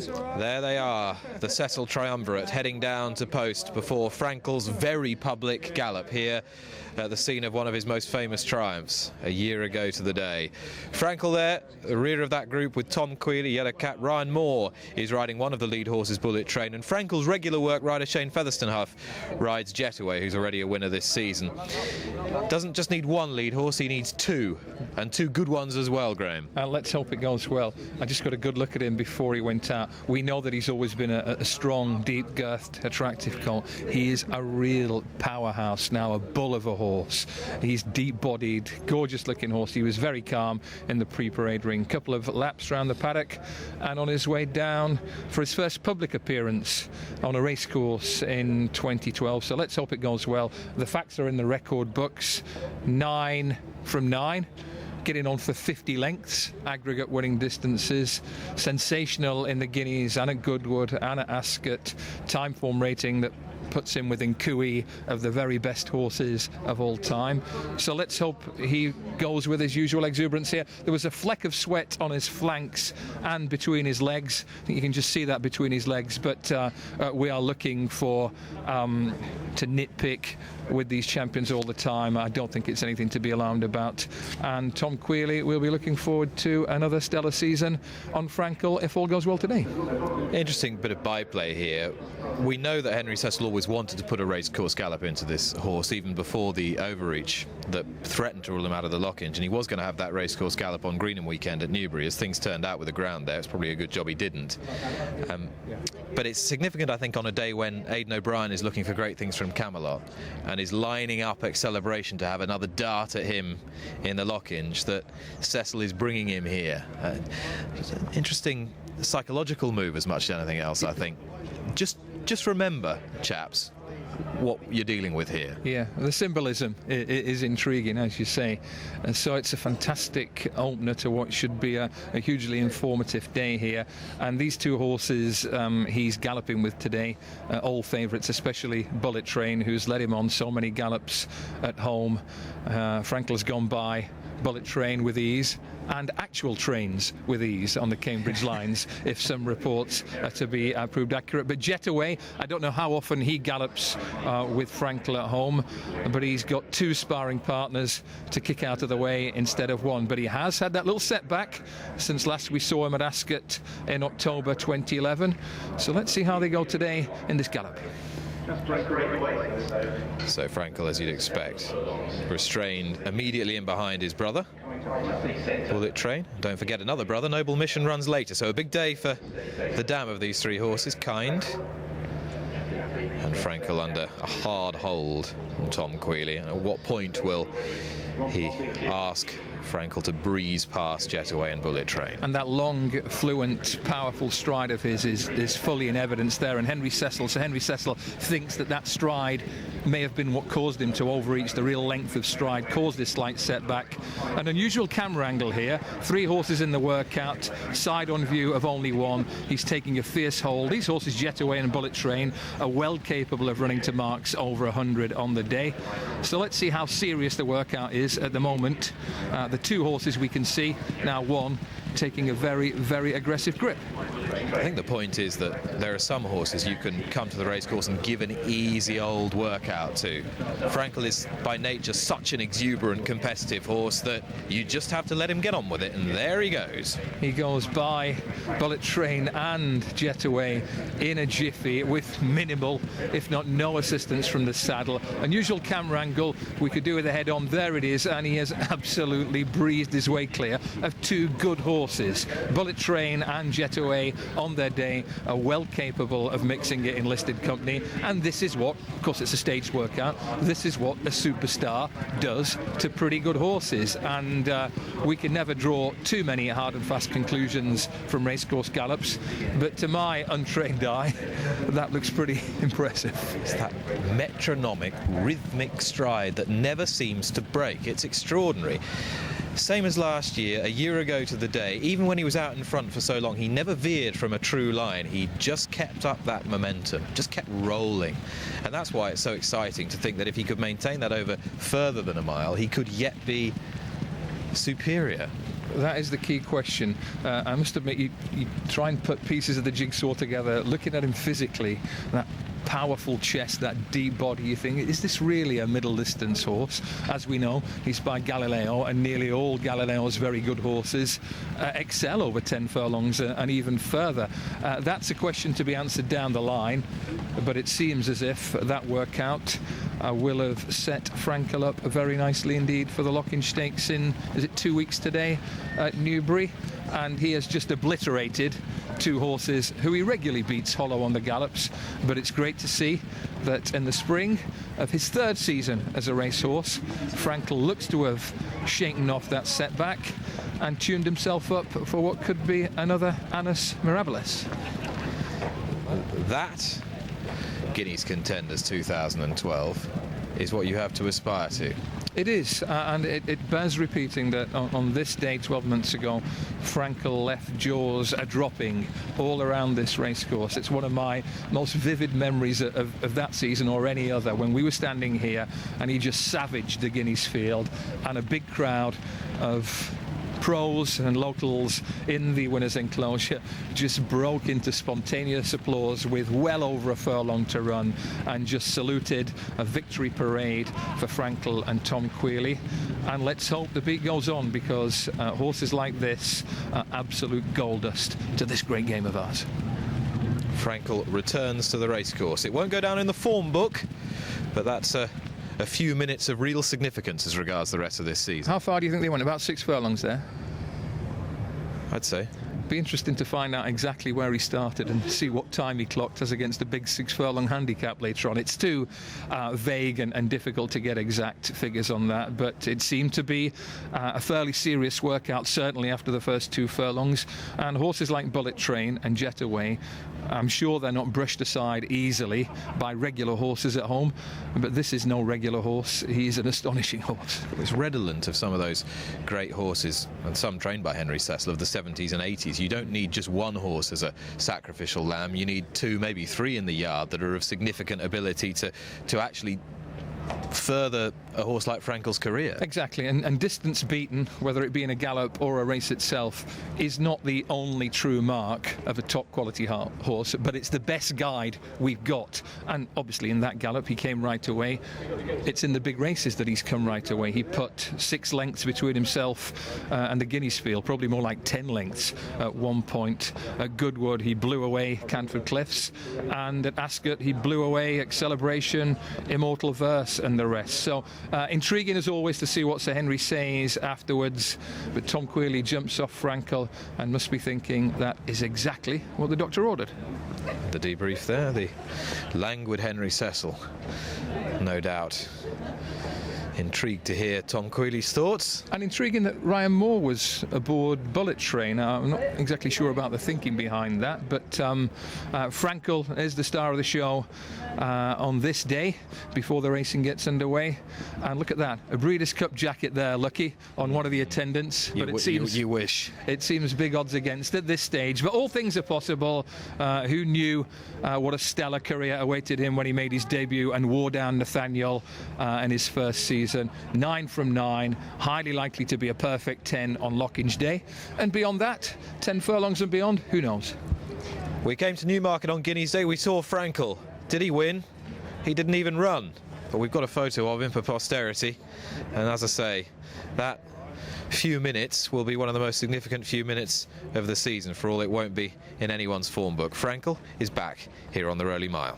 There they are, the Cecil triumvirate heading down to post before Frankel's very public gallop here at the scene of one of his most famous triumphs a year ago to the day. Frannkel there, the rear of that group with Tom Queally, Yellow Cap. Ryan Moore is riding one of the lead horses, Bullet Train, and Frankel's regular work rider Shane Featherstone-Huff rides Jetaway, who's already a winner this season. Doesn't just need one lead horse, he needs two, and two good ones as well, Graham. Let's hope it goes well. I just got a good look at him before he went out. We know that he's always been a strong, deep-girthed, attractive colt. He is a real powerhouse now, a bull of a horse. He's deep-bodied, gorgeous-looking horse. He was very calm in the pre-parade ring. Couple of laps around the paddock, and on his way down for his first public appearance on a racecourse in 2012. So let's hope it goes well. The facts are in the record books. 9 from 9. Getting on for 50 lengths, aggregate winning distances, sensational in the Guineas and at Goodwood and at Ascot, time form rating that puts him within cooey of the very best horses of all time. So let's hope he goes with his usual exuberance here. There was a fleck of sweat on his flanks and between his legs. I think you can just see that between his legs, but we are looking for to nitpick with these champions all the time. I don't think it's anything to be alarmed about. And Tom Queally will be looking forward to another stellar season on Frankel if all goes well today. Interesting bit of byplay here. We know that Henry Cecil always wanted to put a racecourse gallop into this horse even before the overreach that threatened to rule him out of the Lockinge, and he was going to have that racecourse gallop on Greenham weekend at Newbury. As things turned out with the ground there, it's probably a good job he didn't. But it's significant, I think, on a day when Aidan O'Brien is looking for great things from Camelot and is lining up Acceleration to have another dart at him in the Lockinge, that Cecil is bringing him here. Interesting psychological move as much as anything else, I think. Just remember, chaps, what you're dealing with here. Yeah, the symbolism is intriguing, as you say, and so it's a fantastic opener to what should be a hugely informative day here. And these two horses he's galloping with today, all favourites, especially Bullet Train, who's led him on so many gallops at home. Frankel's gone by Bullet Train with ease, and actual trains with ease on the Cambridge lines, if some reports are to be proved accurate. But Jetaway, I don't know how often he gallops with Frankel at home, but he's got two sparring partners to kick out of the way instead of one. But he has had that little setback since last we saw him at Ascot in October 2011. So let's see how they go today in this gallop. So Frankel, as you'd expect, restrained immediately in behind his brother, Bullet Train. Don't forget another brother, Noble Mission, runs later. So a big day for the dam of these three horses, Kind. And Frankel under a hard hold from Tom Queally. And at what point will he ask Frankel to breeze past Jetaway and Bullet Train? And that long, fluent, powerful stride of his is fully in evidence there. And Sir Henry Cecil thinks that stride may have been what caused him to overreach. The real length of stride caused this slight setback. An unusual camera angle here. Three horses in the workout, side on view of only one. He's taking a fierce hold. These horses, Jetaway and Bullet Train, are well capable of running to marks over 100 on the day. So let's see how serious the workout is at the moment. The two horses we can see, now one taking a very, very aggressive grip. I think the point is that there are some horses you can come to the racecourse and give an easy old workout to. Frankel is by nature such an exuberant, competitive horse that you just have to let him get on with it, and there he goes. He goes by Bullet Train and Jetaway in a jiffy with minimal, if not no, assistance from the saddle. Unusual camera angle, we could do with the head on. There it is, and he has absolutely breezed his way clear of two good horses. Bullet Train and Jetaway on their day are well capable of mixing it in listed company, and this is what, of course it's a staged workout, this is what a superstar does to pretty good horses. And we can never draw too many hard and fast conclusions from racecourse gallops, but to my untrained eye that looks pretty impressive. It's that metronomic, rhythmic stride that never seems to break. It's extraordinary. Same as last year, a year ago to the day, even when he was out in front for so long, he never veered from a true line. He just kept up that momentum, just kept rolling. And that's why it's so exciting to think that if he could maintain that over further than a mile, he could yet be superior. That is the key question. I must admit, you try and put pieces of the jigsaw together, looking at him physically, that powerful chest, that deep body, you think, is this really a middle distance horse? As we know, he's by Galileo, and nearly all Galileo's very good horses excel over 10 furlongs and even further. That's a question to be answered down the line, but it seems as if that workout will have set Frankel up very nicely indeed for the Lockinge Stakes in, is it 2 weeks today at Newbury? And he has just obliterated two horses who he regularly beats hollow on the gallops, but it's great to see that in the spring of his third season as a racehorse, Frankel looks to have shaken off that setback and tuned himself up for what could be another Annus Mirabilis. That Guineas Contenders 2012 is what you have to aspire to. It is, and it bears repeating that on this day 12 months ago, Frankel left jaws a-dropping all around this racecourse. It's one of my most vivid memories of that season or any other, when we were standing here and he just savaged the Guineas field, and a big crowd of pros and locals in the winners' enclosure just broke into spontaneous applause with well over a furlong to run, and just saluted a victory parade for Frankel and Tom Queally. And let's hope the beat goes on, because horses like this are absolute gold dust to this great game of ours. Frankel returns to the racecourse. It won't go down in the form book, but that's a few minutes of real significance as regards the rest of this season. How far do you think they went? About 6 furlongs there? I'd say. Be interesting to find out exactly where he started and see what time he clocked as against a big 6 furlong handicap later on. It's too vague and difficult to get exact figures on that, but it seemed to be a fairly serious workout, certainly after the first 2 furlongs. And horses like Bullet Train and Jetaway, I'm sure they're not brushed aside easily by regular horses at home, but this is no regular horse. He's an astonishing horse. It's redolent of some of those great horses, and some trained by Henry Cecil, of the 70s and 80s. You don't need just one horse as a sacrificial lamb. You need 2, maybe 3 in the yard that are of significant ability to actually further a horse like Frankel's career. Exactly, and distance beaten, whether it be in a gallop or a race itself, is not the only true mark of a top quality horse, but it's the best guide we've got. And obviously in that gallop he came right away. It's in the big races that he's come right away. He put 6 lengths between himself and the Guineas field, probably more like 10 lengths at one point. At Goodwood he blew away Canford Cliffs, and at Ascot he blew away Celebration, Immortal Verse and the rest. So intriguing as always to see what Sir Henry says afterwards, but Tom Queally jumps off Frankel and must be thinking that is exactly what the doctor ordered. The debrief there, the languid Henry Cecil, no doubt intrigued to hear Tom Queally's thoughts. And intriguing that Ryan Moore was aboard Bullet Train. I'm not exactly sure about the thinking behind that, but Frankel is the star of the show on this day before the racing gets underway. And look at that, a Breeders' Cup jacket there, Lucky, on one of the attendants. But it seems you wish. It seems big odds against at this stage, but all things are possible. Who knew what a stellar career awaited him when he made his debut and wore down Nathaniel in his first season. 9 from 9, highly likely to be a perfect 10 on Lockinge Day, and beyond that, 10 furlongs and beyond, who knows. We came to Newmarket on Guineas Day. We saw Frankel. Did he win? He didn't even run, but we've got a photo of him for posterity, and as I say, that few minutes will be one of the most significant few minutes of the season, for all it won't be in anyone's form book. Frankel is back here on the Rowley Mile.